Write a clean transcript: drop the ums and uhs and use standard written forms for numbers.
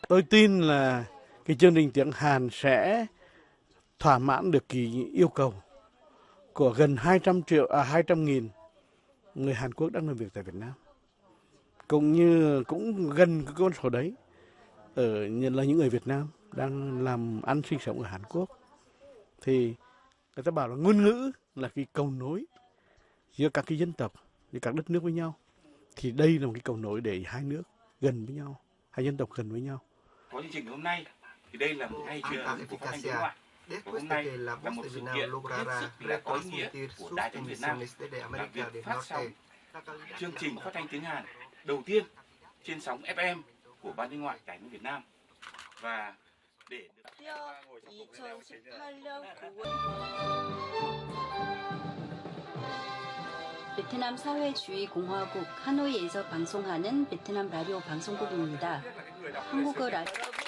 Tôi tin là cái chương trình tiếng Hàn sẽ thỏa mãn được cái yêu cầu của gần 200.000 người Hàn Quốc đang làm việc tại Việt Nam. Cũng như cũng gần cái con số đấy là những người Việt Nam đang làm ăn sinh sống ở Hàn Quốc. Thì người ta bảo là ngôn ngữ là cái cầu nối giữa các cái dân tộc, giữa các đất nước với nhau. Thì đây là một cái cầu nối để hai nước gần với nhau, hai dân tộc gần với nhau. Có chương trình hôm nay thì đây là một ngày truyền thống của phát thanh đối ngoại. Và hôm nay là một sự kiện hết sức là có ý nghĩa của Đài Tiếng Việt Nam là việc phát sóng chương trình phát thanh tiếng Hàn đầu tiên trên sóng FM của Ban Đối ngoại Đài Tiếng Việt Nam. Và để 베트남 사회주의 공화국 하노이에서 방송하는 베트남 라디오 방송국입니다. 한국어 라디오